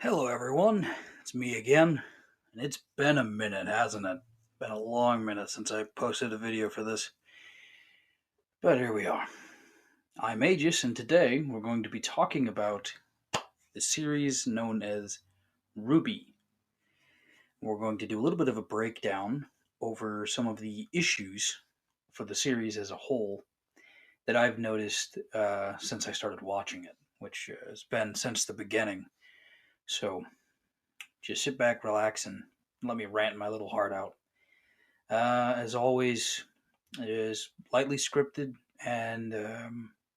Hello, everyone. It's me again. And it's been a minute, hasn't it? Been a long minute since I posted a video for this. But here we are. I'm Aegis, and today we're going to be talking about the series known as RWBY. We're going to do a little bit of a breakdown over some of the issues for the series as a whole that I've noticed since I started watching it, which has been since the beginning. So just sit back, relax, and let me rant my little heart out. As always, it is lightly scripted and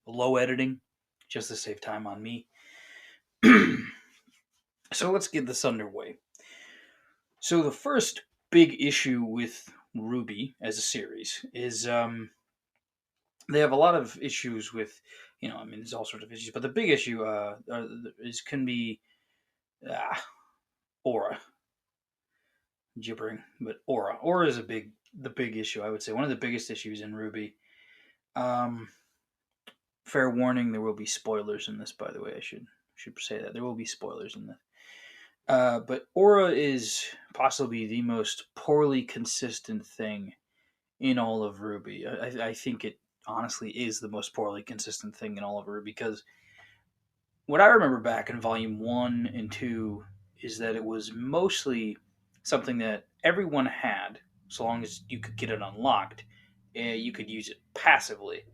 low editing, just to save time on me. So let's get this underway. So the first big issue with RWBY as a series is they have a lot of issues with, there's all sorts of issues, but the big issue can be uh, aura gibbering, but aura is the big issue. I would say one of the biggest issues in RWBY. Um, Fair warning: there will be spoilers in this. By the way, I should say that there will be spoilers in this. But aura is possibly the most poorly consistent thing in all of RWBY. I think it honestly is the most poorly consistent thing in all of RWBY because what I remember back in Volume 1 and 2 is that it was mostly something that everyone had, so long as you could get it unlocked, you could use it passively.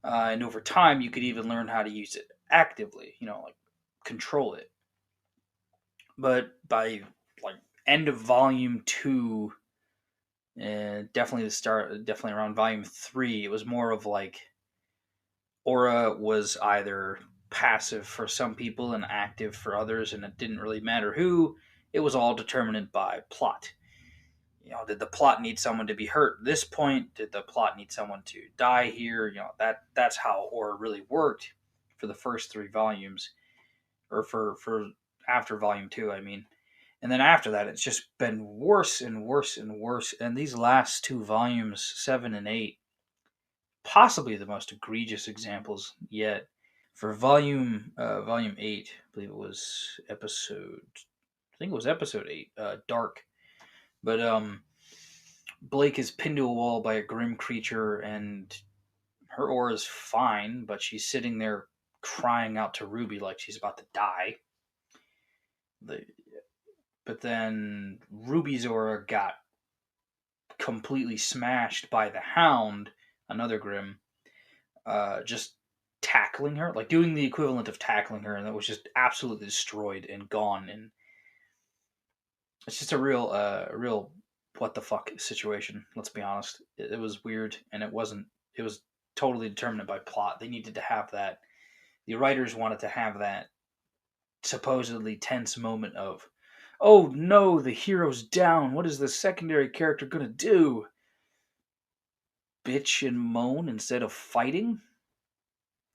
And over time, you could even learn how to use it actively, like control it. But by like end of Volume 2, definitely around Volume 3, it was more of like aura was either passive for some people and active for others, and it didn't really matter who. It was all determined by plot. Did the plot need someone to be hurt at this point? Did the plot need someone to die here? That's how aura really worked for the first three volumes, or for after volume two, I mean. And then after that, it's just been worse and worse and worse. And these last two volumes, 7 and 8, possibly the most egregious examples yet. For volume 8, I believe it was episode 8, Dark. But Blake is pinned to a wall by a grim creature, and her aura is fine, but she's sitting there crying out to Ruby like she's about to die. But then Ruby's aura got completely smashed by the Hound, another Grim, just tackling her, like doing the equivalent of tackling her, and that was just absolutely destroyed and gone. And it's just a real what the fuck situation. Let's be honest. It was weird, and it wasn't. It was totally determined by plot. They needed to have that. The writers wanted to have that supposedly tense moment of, oh no, the hero's down. What is the secondary character gonna do? Bitch and moan instead of fighting?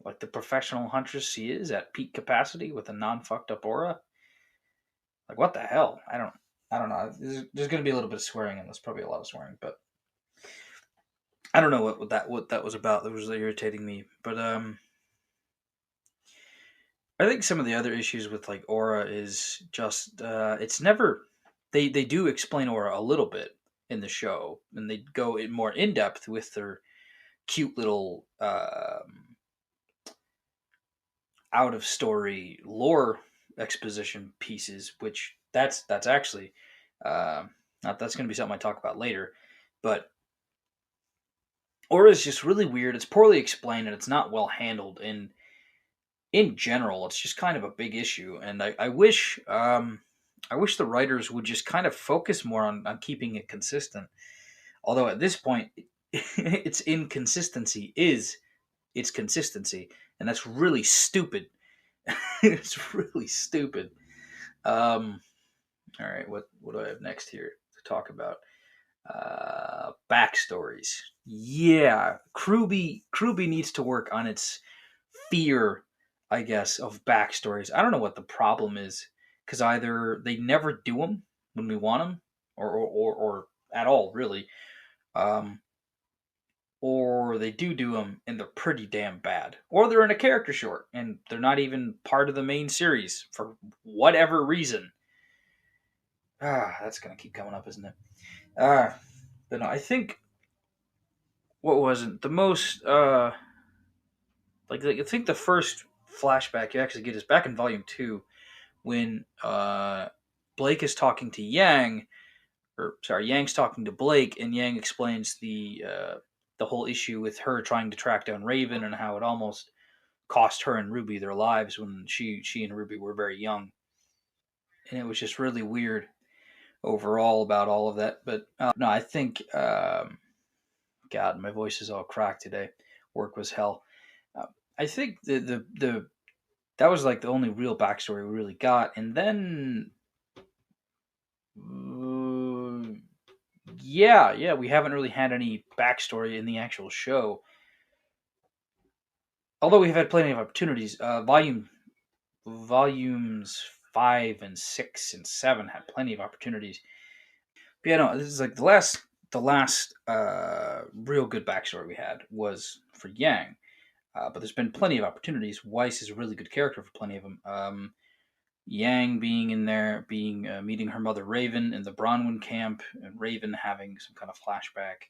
Like the professional huntress she is at peak capacity with a non-fucked up aura? Like what the hell? I don't know. There's gonna be a little bit of swearing in this, probably a lot of swearing, but I don't know what that was about. That was irritating me. But I think some of the other issues with like aura is just it's never they do explain aura a little bit in the show, and they go in more in depth with their cute little out of story lore exposition pieces, which that's actually that's going to be something I talk about later. But aura is just really weird. It's poorly explained and it's not well handled. And in general, it's just kind of a big issue. And I wish the writers would just kind of focus more on keeping it consistent. Although at this point, its inconsistency is its consistency, and that's really stupid. It's really stupid. All right, what do I have next here to talk about? Backstories. Yeah, RWBY needs to work on its fear, I guess, of backstories. I don't know what the problem is, because either they never do them when we want them, or at all, really. Um, or they do them and they're pretty damn bad, or they're in a character short and they're not even part of the main series for whatever reason. That's gonna keep coming up, isn't it? But no, I think what was it the most like I think the first flashback you actually get is back in volume 2 when Blake is talking to Yang, or sorry, Yang's talking to Blake, and Yang explains the whole issue with her trying to track down Raven and how it almost cost her and Ruby their lives when she and Ruby were very young, and it was just really weird overall about all of that. But no, I think God, my voice is all cracked today. Work was hell. Uh, I think the that was like the only real backstory we really got, and then yeah, we haven't really had any backstory in the actual show. Although we've had plenty of opportunities. Volumes 5 and 6 and 7 had plenty of opportunities. But yeah, no, this is like the last real good backstory we had was for Yang. But there's been plenty of opportunities. Weiss is a really good character for plenty of them. Yang being in there, being meeting her mother Raven in the Bronwyn camp, and Raven having some kind of flashback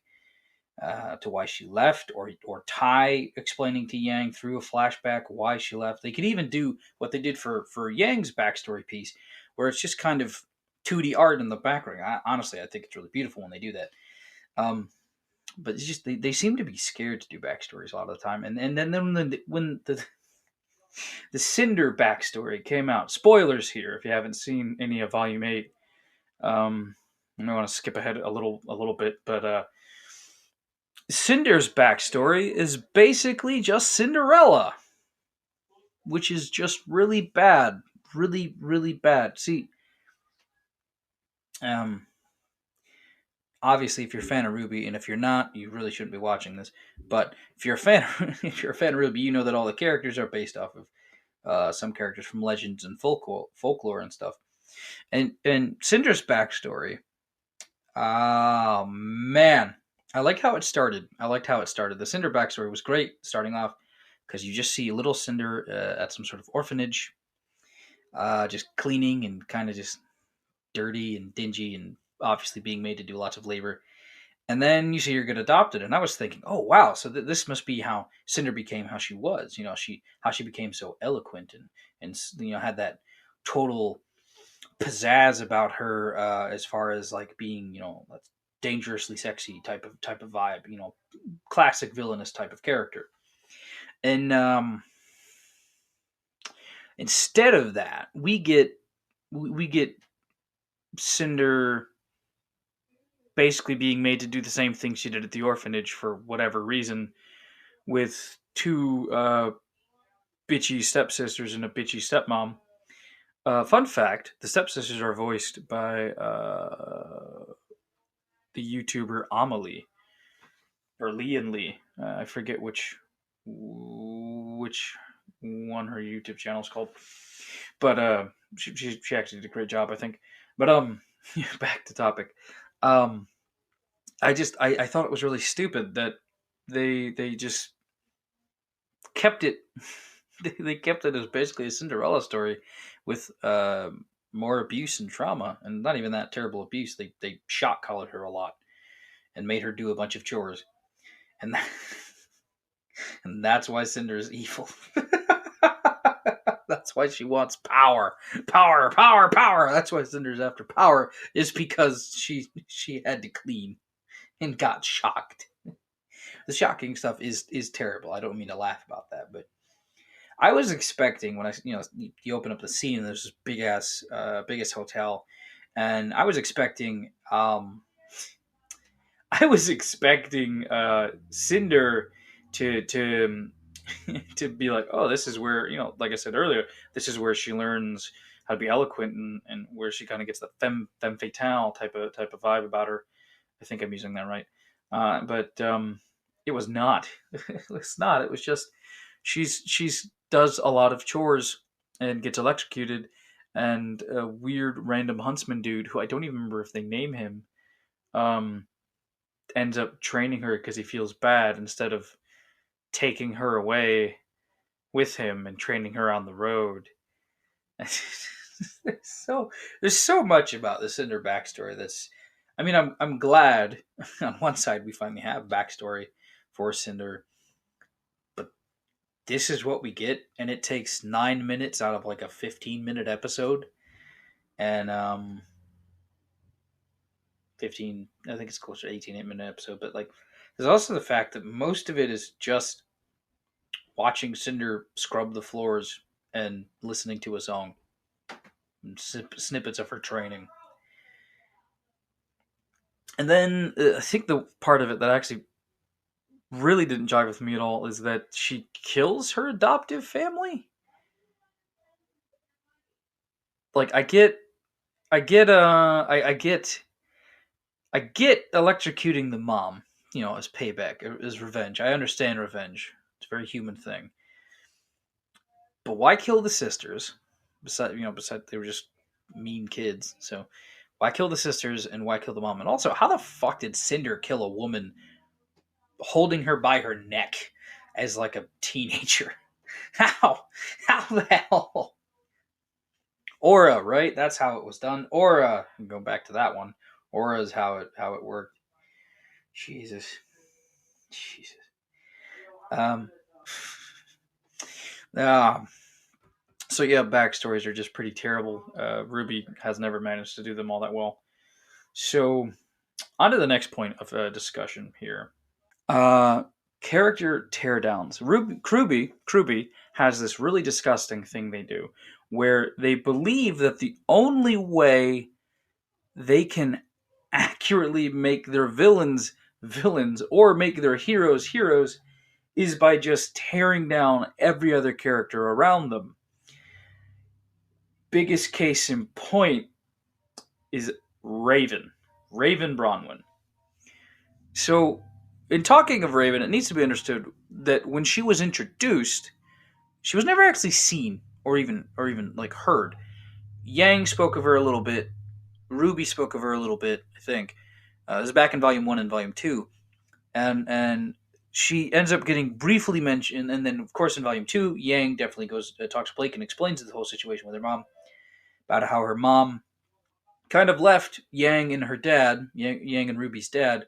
to why she left, or Tai explaining to Yang through a flashback why she left. They could even do what they did for Yang's backstory piece, where it's just kind of 2D art in the background. Honestly, I think it's really beautiful when they do that. But it's just they seem to be scared to do backstories a lot of the time, and then when the Cinder backstory came out. Spoilers here if you haven't seen any of Volume 8. I want to skip ahead a little bit, but Cinder's backstory is basically just Cinderella, which is just really bad, really really bad. See, um, obviously, if you're a fan of RWBY, and if you're not, you really shouldn't be watching this. But if you're a fan, if you're a fan of RWBY, you know that all the characters are based off of some characters from legends and folklore and stuff. And Cinder's backstory, oh man, I like how it started. I liked how it started. The Cinder backstory was great starting off because you just see little Cinder at some sort of orphanage, just cleaning and kind of just dirty and dingy and obviously being made to do lots of labor. And then you see her get adopted, and I was thinking, oh wow, so this must be how Cinder became how she was. How she became so eloquent and had that total pizzazz about her as far as like being dangerously sexy type of vibe. Classic villainous type of character. And instead of that, we get Cinder basically being made to do the same thing she did at the orphanage for whatever reason, with two bitchy stepsisters and a bitchy stepmom. Fun fact: the stepsisters are voiced by the YouTuber Amelie or Lee and Lee. I forget which one her YouTube channel is called, but she actually did a great job, I think. But back to topic. I thought it was really stupid that they just kept it. They kept it as basically a Cinderella story with more abuse and trauma, and not even that terrible abuse. They shock collared her a lot and made her do a bunch of chores, and and that's why Cinder is evil. That's why she wants power, power, power, power. That's why Cinder's after power, is because she had to clean and got shocked. The shocking stuff is terrible. I don't mean to laugh about that, but I was expecting when you open up the scene and there's this biggest hotel, and I was expecting Cinder to to be like, oh, this is where like I said earlier, this is where she learns how to be eloquent and where she kind of gets the femme fatale type of vibe about her. I think I'm using that right, but it was not. It was not. It was just she's does a lot of chores and gets electrocuted, and a weird random huntsman dude who I don't even remember if they name him. Um, ends up training her because he feels bad instead of taking her away with him and training her on the road. there's so there's so much about the Cinder backstory that's. I mean, I'm glad on one side we finally have backstory for Cinder, but this is what we get, and it takes 9 minutes out of like a 15-minute episode, and 15. I think it's closer to 18 minute episode, but like, there's also the fact that most of it is just watching Cinder scrub the floors and listening to a song, and snippets of her training. And then I think the part of it that actually really didn't jive with me at all is that she kills her adoptive family. Like I get electrocuting the mom, as payback, as revenge. I understand revenge; it's a very human thing. But why kill the sisters? Besides they were just mean kids. So why kill the sisters and why kill the mom? And also, how the fuck did Cinder kill a woman holding her by her neck as like a teenager? How? How the hell? Aura, right? That's how it was done. Aura. Go back to that one. Aura is how it worked. Jesus. Jesus. Um. Uh, so yeah, backstories are just pretty terrible. RWBY has never managed to do them all that well. So on to the next point of discussion here. Uh, Character teardowns. RWBY has this really disgusting thing they do where they believe that the only way they can accurately make their villains villains or make their heroes is by just tearing down every other character around them. Biggest case in point is Raven Bronwyn. So, in talking of Raven, it needs to be understood that when she was introduced, she was never actually seen or even like heard. Yang spoke of her a little bit. RWBY spoke of her a little bit, I think. This is back in Volume 1 and Volume 2. And she ends up getting briefly mentioned, and then, of course, in Volume 2, Yang definitely goes talks to Blake and explains the whole situation with her mom, about how her mom kind of left Yang and her dad, Yang and RWBY's dad,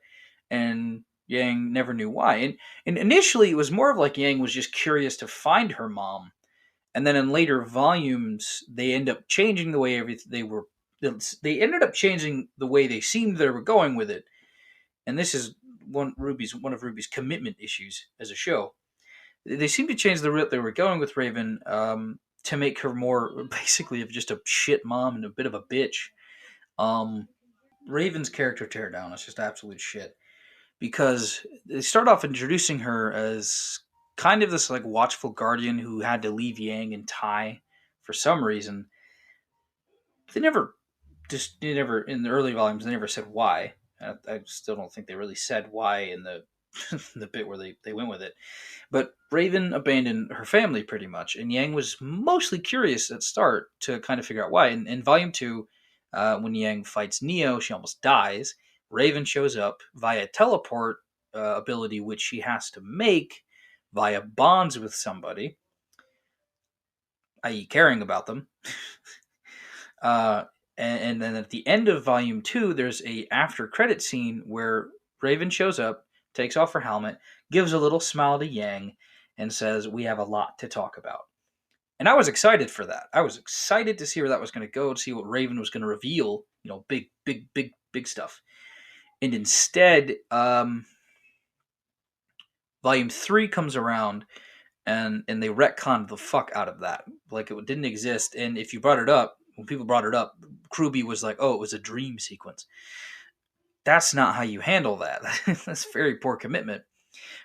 and Yang never knew why. And initially, it was more of like Yang was just curious to find her mom, and then in later volumes, they end up changing the way they ended up changing the way they seemed they were going with it. And this is one of RWBY's commitment issues as a show. They seem to change the route they were going with Raven, to make her more basically of just a shit mom and a bit of a bitch. Raven's character teardown is just absolute shit, because they start off introducing her as kind of this like watchful guardian who had to leave Yang and Tai for some reason. They never in the early volumes they never said why. I still don't think they really said why in the the bit where they went with it. But Raven abandoned her family pretty much, and Yang was mostly curious at start to kind of figure out why. In Volume 2, when Yang fights Neo, she almost dies. Raven shows up via teleport ability, which she has to make via bonds with somebody, i.e. caring about them. And then at the end of Volume 2, there's a after credit scene where Raven shows up, takes off her helmet, gives a little smile to Yang, and says, "We have a lot to talk about." And I was excited for that. I was excited to see where that was going to go, to see what Raven was going to reveal. Big stuff. And instead, Volume 3 comes around, and they retconned the fuck out of that. Like it didn't exist. And if you brought it up, when people brought it up, RWBY was like, "Oh, it was a dream sequence." That's not how you handle that. That's very poor commitment.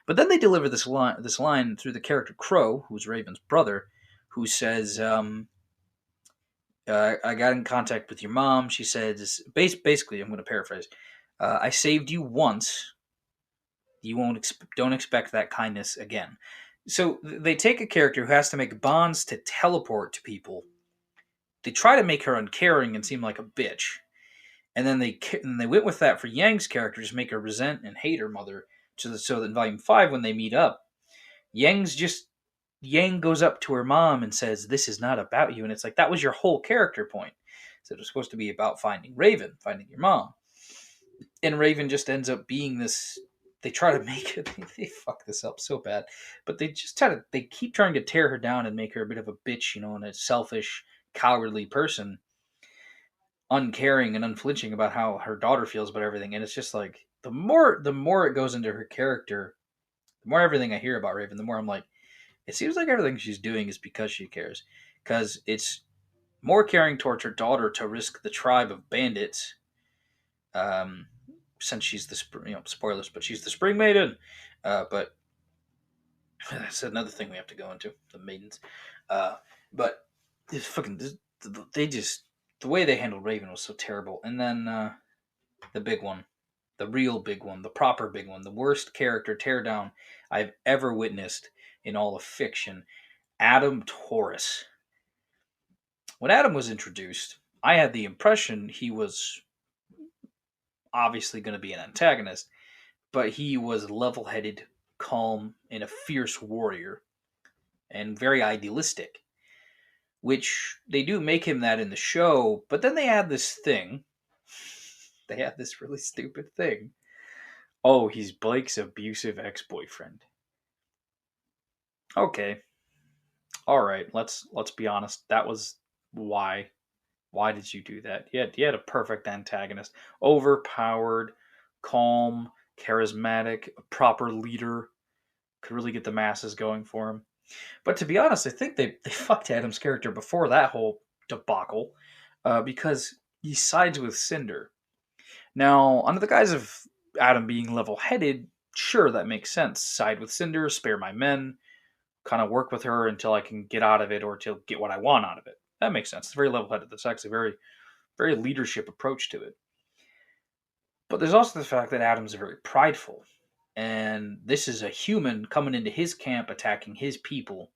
But then they deliver this line through the character Crow, who's Raven's brother, who says, "I got in contact with your mom." She says, basically, I'm going to paraphrase, "I saved you once. You don't expect that kindness again." So they take a character who has to make bonds to teleport to people. They try to make her uncaring and seem like a bitch. And then they went with that for Yang's character, just make her resent and hate her mother, so that in Volume 5, when they meet up, Yang's just Yang goes up to her mom and says, "This is not about you." And it's like, that was your whole character point. So it was supposed to be about finding Raven, finding your mom. And Raven just ends up being this. They try to make it. They fuck this up so bad, but they keep trying to tear her down and make her a bit of a bitch, and a selfish, cowardly person, uncaring and unflinching about how her daughter feels about everything. And it's just like, the more it goes into her character, the more everything I hear about Raven, the more I'm like, it seems like everything she's doing is because she cares. Because it's more caring towards her daughter to risk the tribe of bandits, um, since she's spoilers, but she's the Spring Maiden. But that's another thing we have to go into, the maidens. But this fucking, they just, the way they handled Raven was so terrible. And then the big one, the real big one, the proper big one, the worst character teardown I've ever witnessed in all of fiction, Adam Taurus. When Adam was introduced, I had the impression he was obviously going to be an antagonist, but he was level-headed, calm, and a fierce warrior, and very idealistic, which they do make him that in the show, but then they add this thing. They had this really stupid thing. Oh, he's Blake's abusive ex-boyfriend. Okay. All right, let's be honest. That was why. Why did you do that? You had a perfect antagonist. Overpowered, calm, charismatic, a proper leader. Could really get the masses going for him. But to be honest, I think they fucked Adam's character before that whole debacle, because he sides with Cinder. Now, under the guise of Adam being level-headed, sure, that makes sense. Side with Cinder, spare my men, kind of work with her until I can get out of it or to get what I want out of it. That makes sense. It's very level-headed. That's actually a very, very leadership approach to it. But there's also the fact that Adam's very prideful. And this is a human coming into his camp, attacking his people.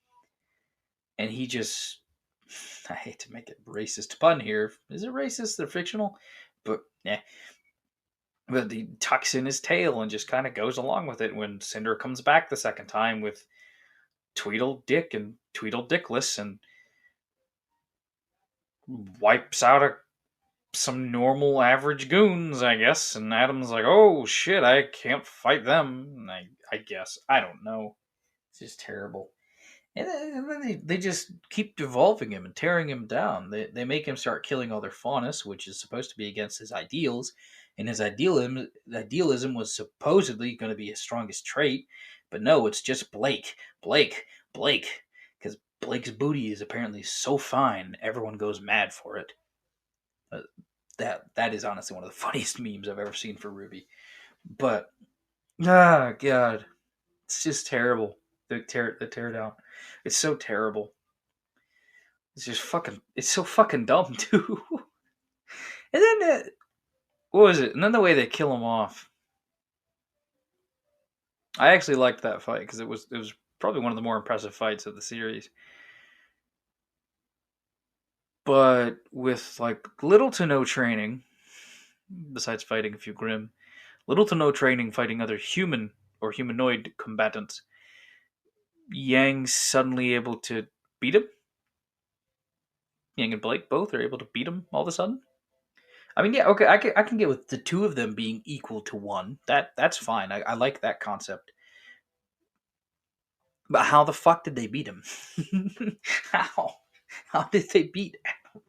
And he just, I hate to make a racist pun here. Is it racist? They're fictional. But, yeah. But he tucks in his tail and just kind of goes along with it when Cinder comes back the second time with Tweedle-Dick and Tweedle-Dickless and wipes out some normal average goons, I guess. And Adam's like, oh shit, I can't fight them. I guess. I don't know. It's just terrible. And then they just keep devolving him and tearing him down. They make him start killing other Faunus, which is supposed to be against his ideals. And his idealism was supposedly going to be his strongest trait. But no, it's just Blake. Because Blake's booty is apparently so fine, everyone goes mad for it. That is honestly one of the funniest memes I've ever seen for RWBY. But, God, it's just terrible. The tear down. It's so terrible. It's just fucking. It's so fucking dumb too. And then what was it? And then the way they kill him off. I actually liked that fight because it was probably one of the more impressive fights of the series. But with like little to no training, besides fighting a few Grimm, little to no training fighting other human or humanoid combatants, Yang's suddenly able to beat him. Yang and Blake both are able to beat him all of a sudden. I mean, yeah, okay, I can get with the two of them being equal to one. That's fine. I like that concept. But how the fuck did they beat him? How did they beat Adam?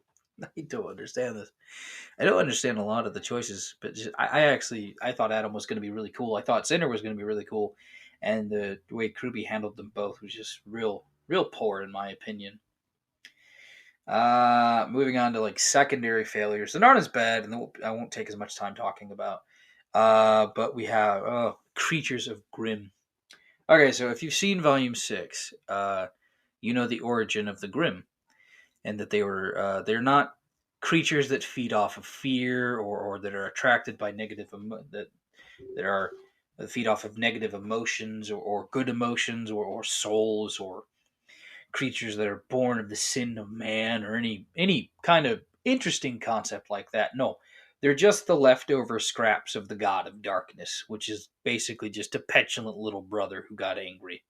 I don't understand this. I don't understand a lot of the choices, but I thought Adam was going to be really cool. I thought Cinder was going to be really cool, and the way RWBY handled them both was just real poor in my opinion. Moving on to like secondary failures that aren't as bad, and I won't take as much time talking about. But we have Creatures of Grimm. Okay, so if you've seen Volume 6, you know the origin of the Grimm, and that they're not creatures that feed off of fear or that are attracted by that feed off of negative emotions or good emotions or souls or creatures that are born of the sin of man or any kind of interesting concept like that. No, They're just the leftover scraps of the God of Darkness, which is basically just a petulant little brother who got angry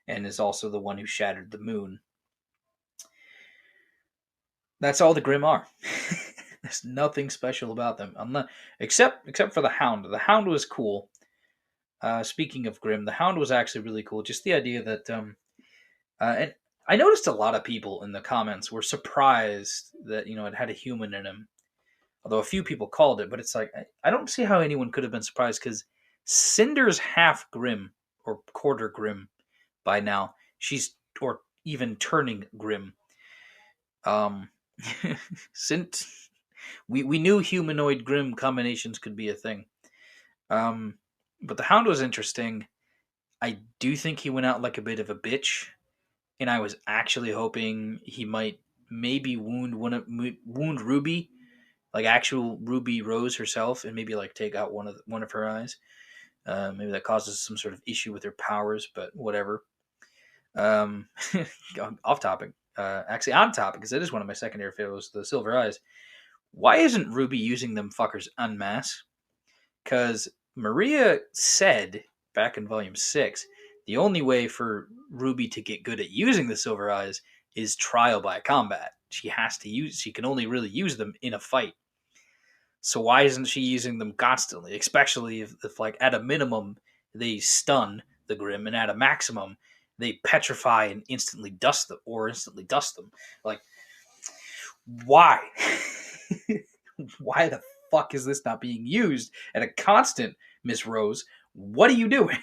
and is also the one who shattered the moon. That's all the Grimm are. There's nothing special about them, except for the Hound. The Hound was cool. Speaking of Grimm, the Hound was actually really cool. Just the idea that, and I noticed a lot of people in the comments were surprised that it had a human in him. Although a few people called it, but it's like I don't see how anyone could have been surprised because Cinder's half Grimm or quarter Grimm by now. She's or even turning Grimm. Since we knew humanoid Grimm combinations could be a thing. But the Hound was interesting. I do think he went out like a bit of a bitch, and I was actually hoping he might maybe wound RWBY, like actual Ruby Rose herself, and maybe like take out one of her eyes. Maybe that causes some sort of issue with her powers, but whatever. Off topic. Actually, on topic, because it is one of my secondary favorites, the Silver Eyes. Why isn't Ruby using them fuckers en masse? Because Maria said back in Volume 6, the only way for Ruby to get good at using the Silver Eyes is trial by combat. She can only really use them in a fight. So why isn't she using them constantly? Especially if like, at a minimum, they stun the Grimm, and at a maximum, they petrify and instantly dust them. Like, why? Why the fuck is this not being used at a constant, Miss Rose? What are you doing?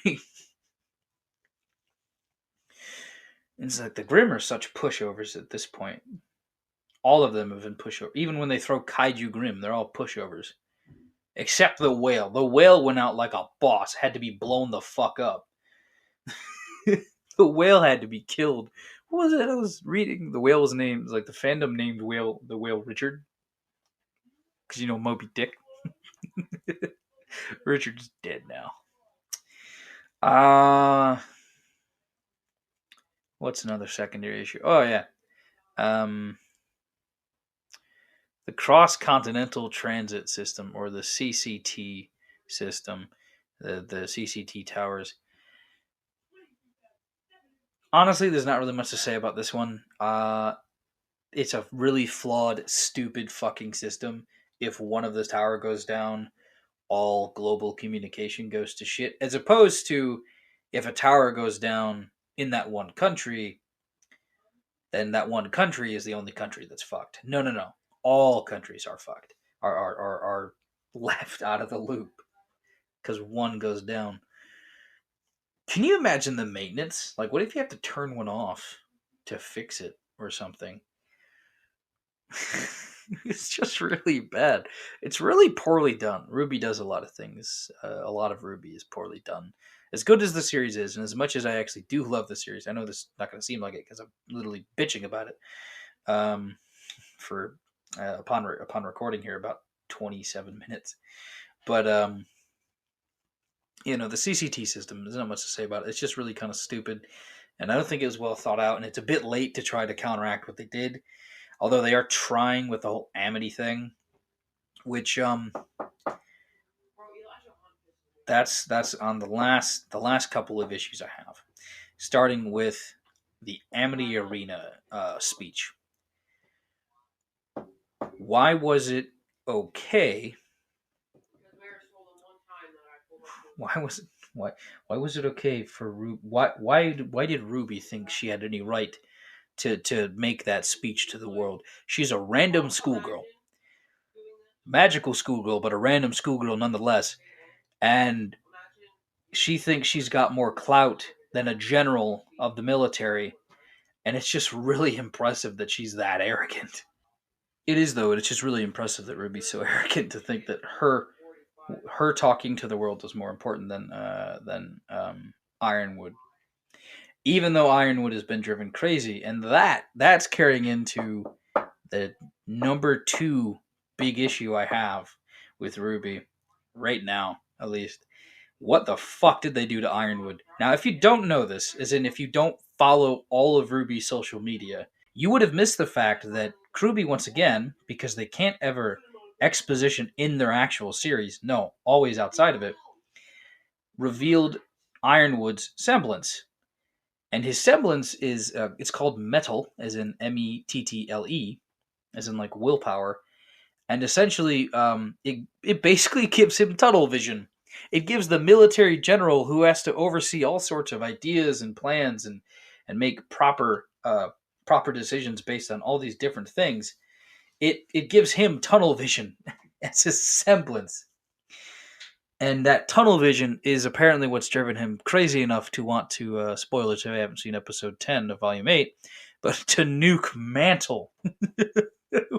It's like the Grimm are such pushovers at this point. All of them have been pushovers. Even when they throw Kaiju Grimm, they're all pushovers. Except the Whale. The Whale went out like a boss. Had to be blown the fuck up. The Whale had to be killed. What was it I was reading? The Whale's name. Like the fandom named the Whale Richard. Because Moby Dick. Richard's dead now. What's another secondary issue? Oh yeah. The Cross-Continental Transit System, or the CCT system, the CCT towers. Honestly, there's not really much to say about this one. It's a really flawed, stupid fucking system. If one of the tower goes down, all global communication goes to shit. As opposed to if a tower goes down in that one country, then that one country is the only country that's fucked. No. All countries are fucked. Are left out of the loop because one goes down. Can you imagine the maintenance? Like, what if you have to turn one off to fix it or something? It's just really bad. It's really poorly done. RWBY does a lot of things. A lot of RWBY is poorly done. As good as the series is, and as much as I actually do love the series, I know this is not going to seem like it because I'm literally bitching about it. Upon recording here, about 27 minutes. But the CCT system, there's not much to say about it. It's just really kind of stupid, and I don't think it was well thought out, and it's a bit late to try to counteract what they did. Although they are trying with the whole Amity thing, which that's on the last couple of issues I have, starting with the Amity Arena speech. Why was it okay? Why was it okay for RWBY? Why did RWBY think she had any right to make that speech to the world? She's a random schoolgirl. Magical schoolgirl, but a random schoolgirl nonetheless. And she thinks she's got more clout than a general of the military. And it's just really impressive that she's that arrogant. It is, though. It's just really impressive that RWBY's so arrogant to think that her talking to the world was more important than Ironwood. Even though Ironwood has been driven crazy, and that's carrying into the number 2 big issue I have with RWBY right now, at least. What the fuck did they do to Ironwood? Now, if you don't know this, as in if you don't follow all of RWBY's social media, you would have missed the fact that RWBY, once again, because they can't ever exposition in their actual series, no, always outside of it, revealed Ironwood's semblance. And his semblance is, it's called metal, as in Mettle, as in like willpower. And essentially, it basically gives him tunnel vision. It gives the military general who has to oversee all sorts of ideas and plans and make proper decisions based on all these different things. It gives him tunnel vision as his semblance. And that tunnel vision is apparently what's driven him crazy enough to want to, spoilers if I haven't seen episode 10 of Volume 8, but to nuke Mantle.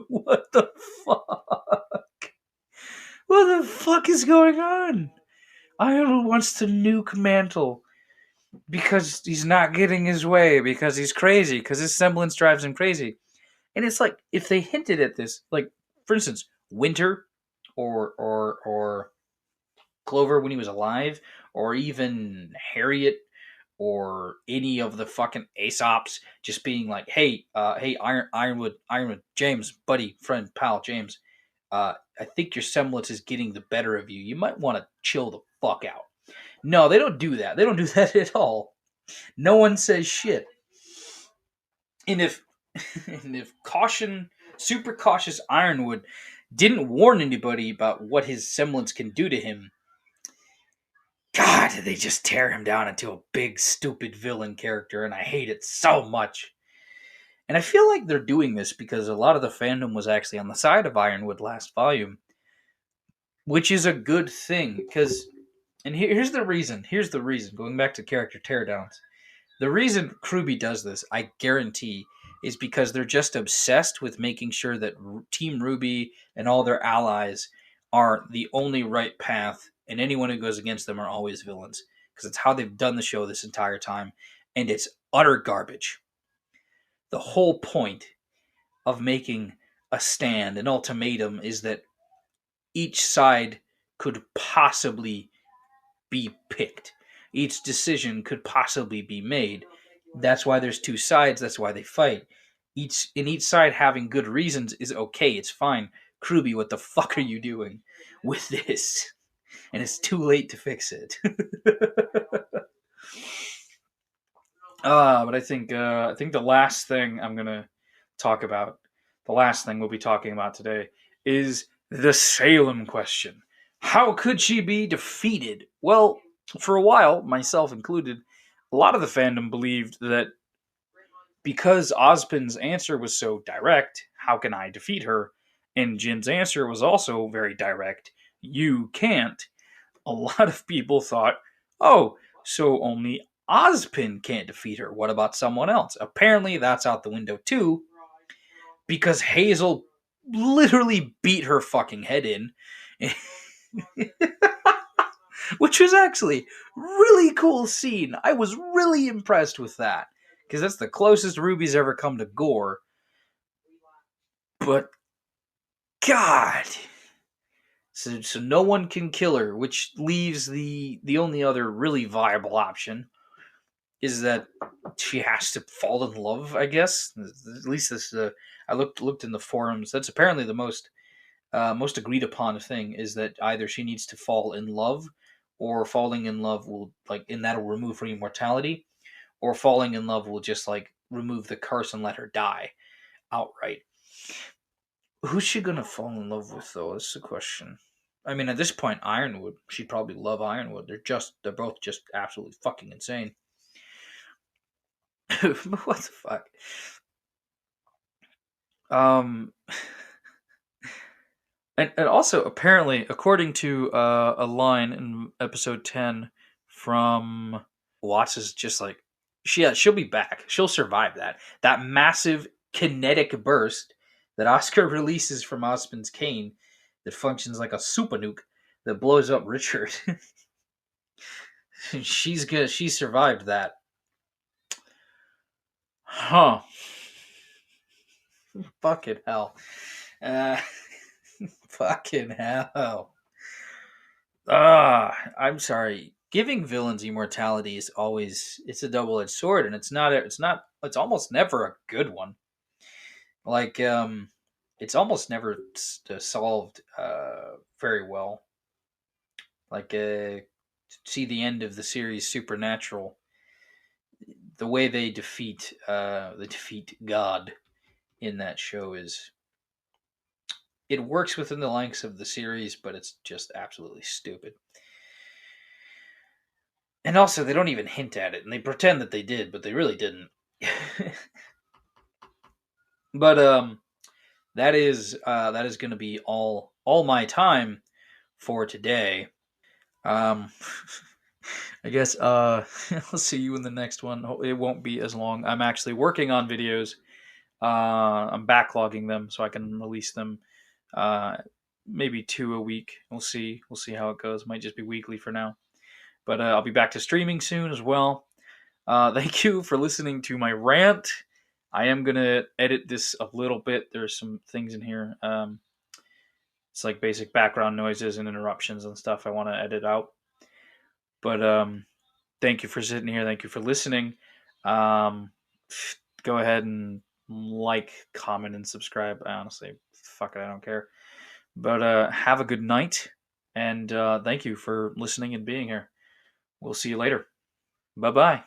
What the fuck? What the fuck is going on? Ironwood wants to nuke Mantle because he's not getting his way, because he's crazy, because his semblance drives him crazy. And it's like, if they hinted at this, like, for instance, Winter or Clover when he was alive, or even Harriet, or any of the fucking Aesops just being like, hey, Ironwood, James, buddy, friend, pal, James, I think your semblance is getting the better of you. You might want to chill the fuck out. No, they don't do that. They don't do that at all. No one says shit. And if super cautious Ironwood didn't warn anybody about what his semblance can do to him, God, they just tear him down into a big, stupid villain character, and I hate it so much. And I feel like they're doing this because a lot of the fandom was actually on the side of Ironwood last volume, which is a good thing, because, and here's the reason, going back to character teardowns, the reason RWBY does this, I guarantee, is because they're just obsessed with making sure that Team RWBY and all their allies are the only right path, and anyone who goes against them are always villains. Because it's how they've done the show this entire time, and it's utter garbage. The whole point of making a stand, an ultimatum, is that each side could possibly be picked. Each decision could possibly be made. That's why there's two sides. That's why they fight. Each side having good reasons is okay. It's fine. RWBY, what the fuck are you doing with this? And it's too late to fix it. But I think the last thing I'm gonna talk about, the last thing we'll be talking about today, is the Salem question. How could she be defeated? Well, for a while, myself included, a lot of the fandom believed that because Ozpin's answer was so direct, how can I defeat her? And Jin's answer was also very direct, you can't. A lot of people thought, oh, so only Ozpin can't defeat her. What about someone else? Apparently that's out the window too, because Hazel literally beat her fucking head in. Which was actually really cool scene. I was really impressed with that, because that's the closest RWBY's ever come to gore. But God, so no one can kill her, which leaves the only other really viable option is that she has to fall in love, I guess. At least this, I looked in the forums. That's apparently the most agreed upon thing, is that either she needs to fall in love, or falling in love will, like, and that'll remove her immortality, or falling in love will just, like, remove the curse and let her die outright. Who's she gonna fall in love with, though? That's the question. I mean, at this point, Ironwood. She'd probably love Ironwood. They're both just absolutely fucking insane. What the fuck? And also, apparently, according to a line in episode 10 from Watts, is just like, she'll be back. She'll survive that massive kinetic burst that Oscar releases from Ozpin's cane that functions like a super nuke that blows up Richard. She survived that. Huh. Fucking hell. Fucking hell. I'm sorry. Giving villains immortality is always, it's a double-edged sword, and it's almost never a good one. Like, it's almost never solved very well. Like, see the end of the series Supernatural, the way they defeat God in that show is, it works within the lengths of the series, but it's just absolutely stupid. And also, they don't even hint at it, and they pretend that they did, but they really didn't. But that is going to be all my time for today. Um, I guess I'll see you in the next one. It won't be as long. I'm actually working on videos. I'm backlogging them so I can release them. Uh, Maybe 2 a week. We'll see. We'll see how it goes. Might just be weekly for now. But I'll be back to streaming soon as well. Thank you for listening to my rant. I am gonna edit this a little bit. There's some things in here. It's like basic background noises and interruptions and stuff I want to edit out. But thank you for sitting here. Thank you for listening. Um, Go ahead and like, comment, and subscribe. Honestly, fuck it, I don't care. But have a good night, and thank you for listening and being here. We'll see you later. Bye bye.